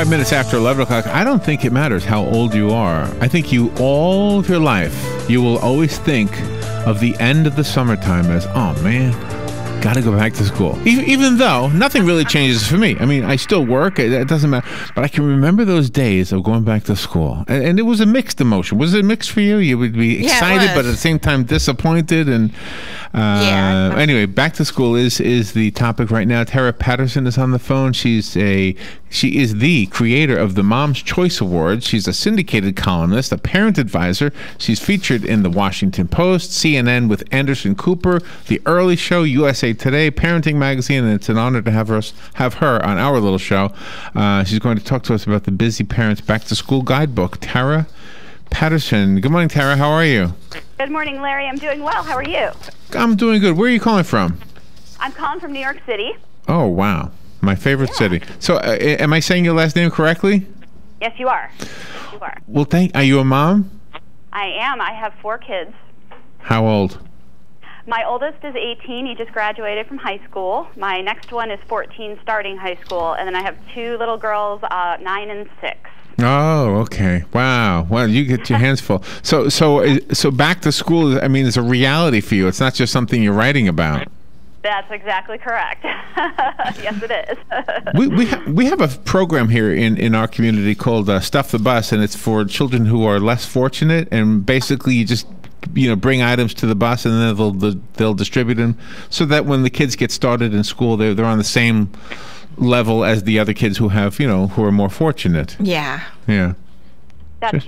minutes after 11 o'clock. I don't think it matters how old you are. I think you, all of your life, you will always think of the end of the summertime as, oh man, got to go back to school. Even though nothing really changes for me. I mean, I still work. It doesn't matter. But I can remember those days of going back to school. And it was a mixed emotion. Was it mixed for you? You would be excited, but at the same time disappointed. And anyway, back to school is the topic right now. Tara Paterson is on the phone. She is the creator of the Mom's Choice Awards. She's a syndicated columnist, a parent advisor. She's featured in the Washington Post, CNN with Anderson Cooper, The Early Show, USA Today, Parenting Magazine, and it's an honor to have her on our little show. She's going to talk to us about the Busy Parents Back to School Guidebook. Tara Paterson. Good morning, Tara. How are you? Good morning, Larry. I'm doing well. How are you? I'm doing good. Where are you calling from? I'm calling from New York City. Oh, wow. My favorite city. So, am I saying your last name correctly? Yes, you are. Yes, you are. Well, are you a mom? I am. I have 4 kids. How old? My oldest is 18. He just graduated from high school. My next one is 14, starting high school. And then I have 2 little girls, 9 and 6. Oh, okay. Wow. Well, you get your hands full. So back to school, I mean, is a reality for you. It's not just something you're writing about. That's exactly correct. Yes, it is. we have a program here in our community called Stuff the Bus, and it's for children who are less fortunate. And basically, you just bring items to the bus, and then they'll distribute them so that when the kids get started in school, they're on the same level as the other kids who have who are more fortunate. Yeah. Yeah. That's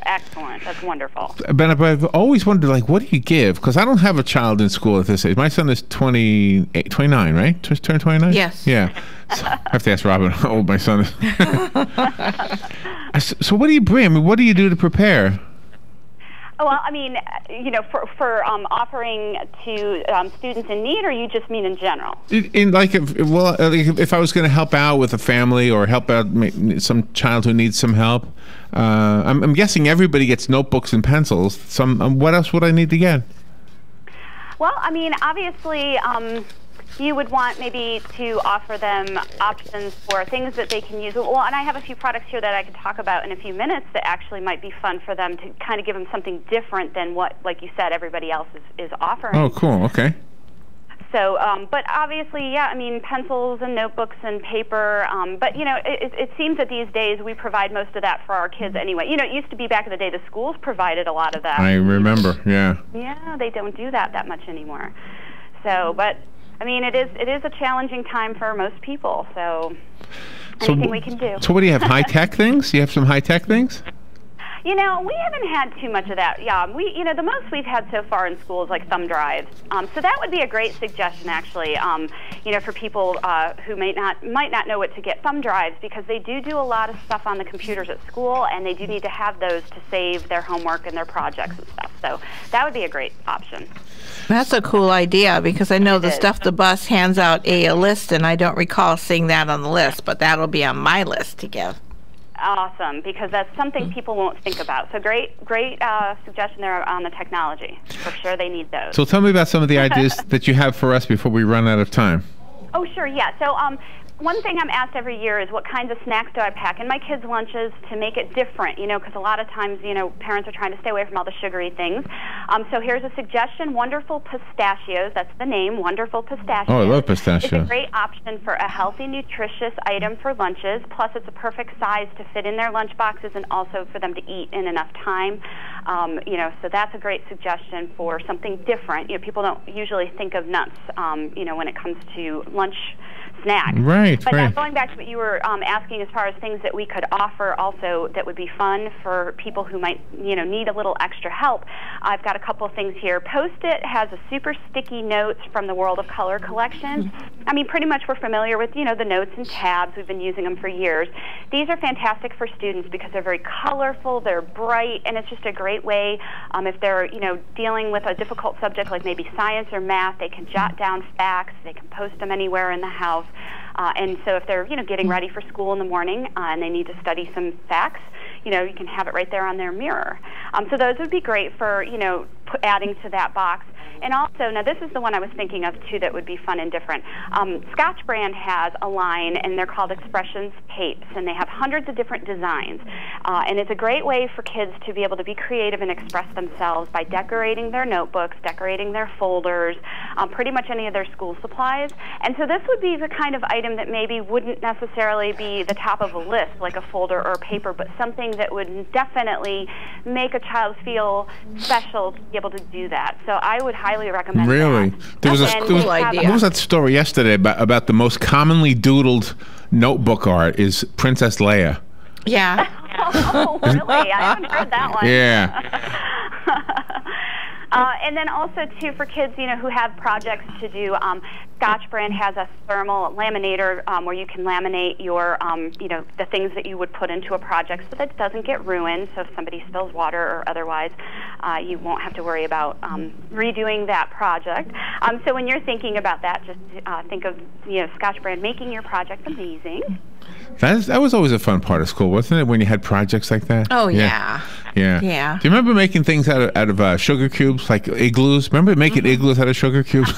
excellent. That's wonderful. But I've always wondered, like, what do you give? Because I don't have a child in school at this age. My son is 29, right? Just turned 29? Yes. Yeah. So I have to ask Robin how old my son is. So what do you bring? I mean, what do you do to prepare? Well, I mean, for offering to students in need, or you just mean in general? If I was going to help out with a family or help out some child who needs some help, I'm guessing everybody gets notebooks and pencils. What else would I need to get? Well, I mean, obviously, you would want maybe to offer them options for things that they can use. Well, and I have a few products here that I could talk about in a few minutes that actually might be fun for them to kind of give them something different than what, like you said, everybody else is offering. Oh, cool. Okay. So, but obviously, yeah, I mean, pencils and notebooks and paper. But, it seems that these days we provide most of that for our kids anyway. It used to be back in the day the schools provided a lot of that. I remember, yeah. Yeah, they don't do that much anymore. So, but I mean, it is a challenging time for most people, so anything we can do. So what do you have, high-tech things? You have some high-tech things? We haven't had too much of that. Yeah, the most we've had so far in school is like thumb drives. So that would be a great suggestion, actually. For people who might not know what to get, thumb drives, because they do a lot of stuff on the computers at school, and they do need to have those to save their homework and their projects and stuff. So that would be a great option. That's a cool idea, because I know the Stuff the Bus hands out a list, and I don't recall seeing that on the list, but that'll be on my list to give. Awesome, because that's something people won't think about. So great suggestion there on the technology. For sure they need those. So tell me about some of the ideas that you have for us before we run out of time. Oh, sure, yeah. So one thing I'm asked every year is what kinds of snacks do I pack in my kids' lunches to make it different, because a lot of times, parents are trying to stay away from all the sugary things. So here's a suggestion, Wonderful Pistachios. That's the name, Wonderful Pistachios. Oh, I love pistachios. It's a great option for a healthy, nutritious item for lunches. Plus, it's a perfect size to fit in their lunch boxes and also for them to eat in enough time. So that's a great suggestion for something different. People don't usually think of nuts, when it comes to lunch snacks. Right, but right. Now going back to what you were asking as far as things that we could offer also that would be fun for people who might, need a little extra help, I've got a couple of things here. Post-it has a super sticky notes from the World of Color collection. I mean, pretty much we're familiar with, the notes and tabs. We've been using them for years. These are fantastic for students because they're very colorful, they're bright, and it's just a great way if they're, dealing with a difficult subject like maybe science or math, they can jot down facts, they can post them anywhere in the house. And so if they're, getting ready for school in the morning and they need to study some facts, you can have it right there on their mirror. So those would be great for, adding to that box. And also, now this is the one I was thinking of too that would be fun and different. Scotch Brand has a line, and they're called Expressions Tapes, and they have hundreds of different designs. And it's a great way for kids to be able to be creative and express themselves by decorating their notebooks, decorating their folders, pretty much any of their school supplies. And so this would be the kind of item that maybe wouldn't necessarily be the top of a list, like a folder or paper, but something that would definitely make a child feel special to be able to do that. So I would highly recommend really? that. What was that story yesterday about the most commonly doodled notebook art is Princess Leia? Yeah. Oh, really? I haven't heard that one. Yeah. And then also, too, for kids, who have projects to do, Scotch Brand has a thermal laminator where you can laminate your, the things that you would put into a project so that it doesn't get ruined. So if somebody spills water or otherwise, you won't have to worry about redoing that project. So when you're thinking about that, just think of, Scotch Brand making your project amazing. That was always a fun part of school, wasn't it? When you had projects like that. Oh yeah. Yeah. Yeah. Do you remember making things out of sugar cubes, like igloos? Remember making igloos out of sugar cubes?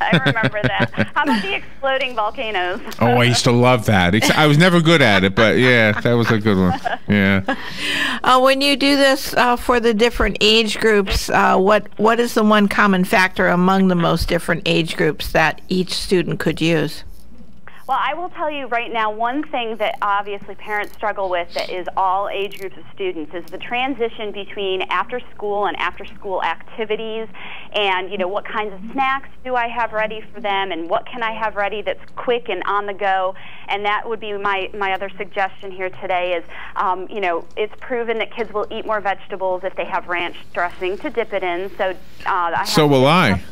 I remember that. How about the exploding volcanoes? Oh, I used to love that. I was never good at it, but yeah, that was a good one. Yeah. When you do this for the different age groups, what is the one common factor among the most different age groups that each student could use? Well, I will tell you right now, one thing that obviously parents struggle with that is all age groups of students is the transition between after school and after school activities and, what kinds of snacks do I have ready for them and what can I have ready that's quick and on the go. And that would be my other suggestion here today is, it's proven that kids will eat more vegetables if they have ranch dressing to dip it in. So will I.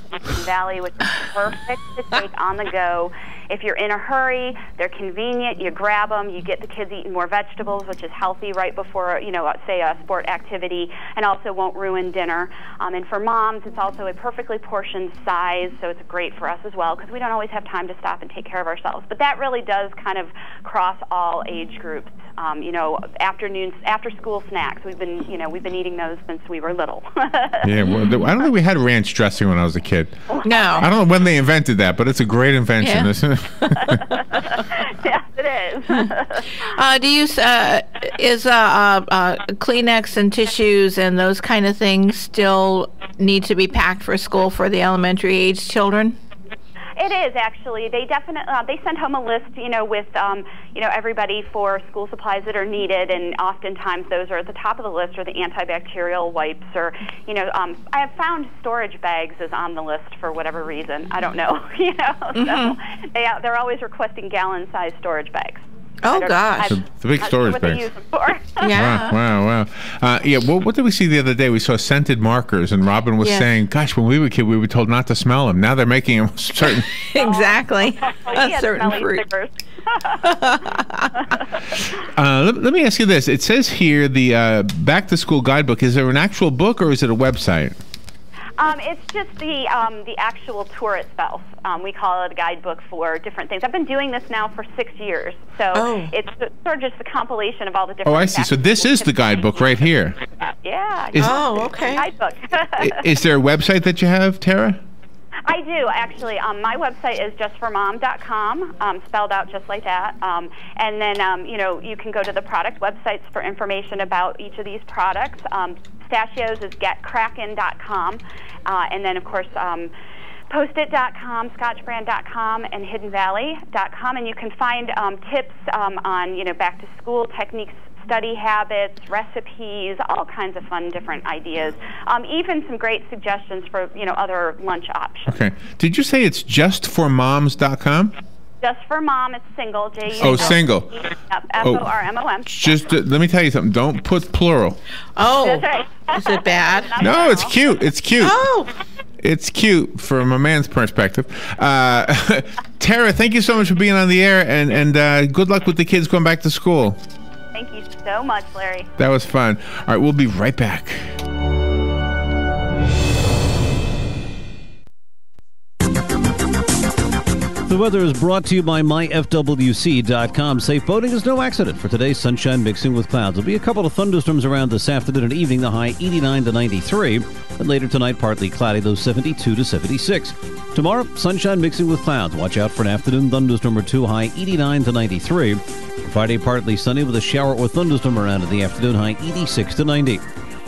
Valley, which is perfect to take on the go. If you're in a hurry, they're convenient, you grab them, you get the kids eating more vegetables, which is healthy right before, say a sport activity, and also won't ruin dinner. And for moms, it's also a perfectly portioned size, so it's great for us as well, because we don't always have time to stop and take care of ourselves. But that really does kind of cross all age groups. After school snacks, we've been eating those since we were little. Yeah, well, I don't think we had ranch dressing when I was a kid. No. I don't know when they invented that, but it's a great invention, isn't it? Yes, it is. Do you is Kleenex and tissues and those kind of things still need to be packed for school for the elementary age children? It is actually. They definitely they send home a list, with everybody for school supplies that are needed, and oftentimes those are at the top of the list, or the antibacterial wipes, or I have found storage bags is on the list for whatever reason. I don't know, So they're always requesting gallon-sized storage bags. Oh gosh, the big storage bags. What they use them for. Yeah. Wow. Well, what did we see the other day? We saw scented markers, and Robin was saying, "Gosh, when we were kids, we were told not to smell them. Now they're making them certain." Exactly. A certain fruit. Let me ask you this: it says here the Back to School Guidebook. Is there an actual book, or is it a website? It's just the actual tour itself. We call it a guidebook for different things. I've been doing this now for 6 years, so it's sort of just the compilation of all the different. Oh, I see. So this is the guidebook right here. Yeah. Okay. Guidebook. Is there a website that you have, Tara? I do, actually. My website is justformom.com, spelled out just like that. And then, you can go to the product websites for information about each of these products. Pistachios is getkraken.com. And then, of course, Post-it.com, Scotchbrand.com, and HiddenValley.com. And you can find tips on, back to school techniques, study habits, recipes, all kinds of fun different ideas. Even some great suggestions for, other lunch options. Okay. Did you say it's justformoms.com? Just for Mom, it's single. J-U-S-T. Oh, single. Yep, F-O-R-M-O-M. Just let me tell you something. Don't put plural. Oh. That's right. Is it bad? No, it's cute. It's cute. Oh. It's cute from a man's perspective. Tara, thank you so much for being on the air, and good luck with the kids going back to school. Thank you so much, Larry. That was fun. All right, we'll be right back. The weather is brought to you by myfwc.com. Safe boating is no accident for today's sunshine mixing with clouds. There'll be a couple of thunderstorms around this afternoon and evening, the high 89 to 93. And later tonight, partly cloudy, those 72 to 76. Tomorrow, sunshine mixing with clouds. Watch out for an afternoon thunderstorm or two, high 89 to 93. Friday, partly sunny with a shower or thunderstorm around in the afternoon, high 86 to 90.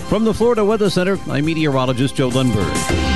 From the Florida Weather Center, I'm meteorologist Joe Lundberg.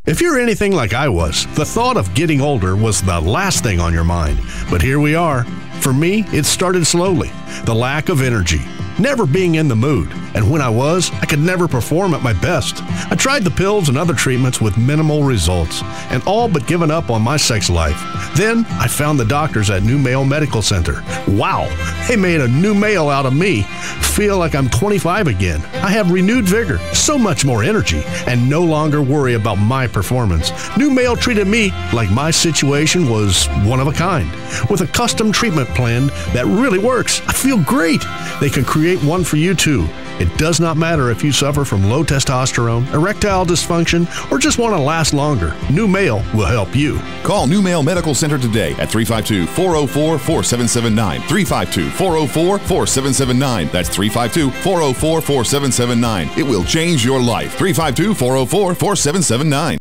If you're anything like I was, the thought of getting older was the last thing on your mind. But here we are. For me, it started slowly. The lack of energy, never being in the mood. And when I was, I could never perform at my best. I tried the pills and other treatments with minimal results, and all but given up on my sex life. Then I found the doctors at New Male Medical Center. Wow, they made a new male out of me. Feel like I'm 25 again. I have renewed vigor, so much more energy, and no longer worry about my performance. New Male treated me like my situation was one of a kind, with a custom treatment plan that really works. I feel great. They can create one for you too. It does not matter if you suffer from low testosterone, erectile dysfunction, or just want to last longer. New Male will help you. Call New Male Medical Center today at 352-404-4779. 352-404-4779. That's 352-404-4779. It will change your life. 352-404-4779.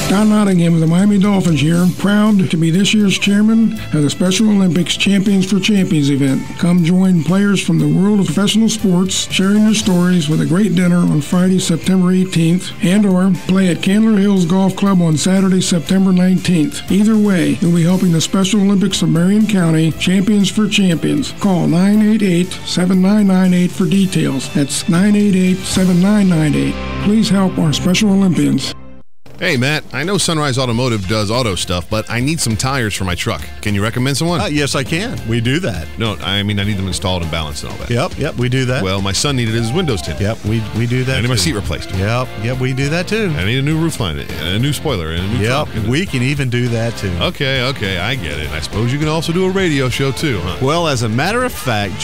Don Nottingham of the Miami Dolphins here, proud to be this year's chairman of the Special Olympics Champions for Champions event. Come join players from the world of professional sports, sharing their stories with a great dinner on Friday, September 18th, and or play at Candler Hills Golf Club on Saturday, September 19th. Either way, you'll be helping the Special Olympics of Marion County Champions for Champions. Call 988-7998 for details. That's 988-7998. Please help our Special Olympians. Hey, Matt, I know Sunrise Automotive does auto stuff, but I need some tires for my truck. Can you recommend someone? Yes, I can. We do that. No, I mean, I need them installed and balanced and all that. Yep, we do that. Well, my son needed his windows tinted. Yep, we do that. I need my seat replaced. Yep, we do that too. I need a new roof line, and a new spoiler, and a new trunk. We can even do that too. Okay, I get it. I suppose you can also do a radio show too, huh? Well, as a matter of fact,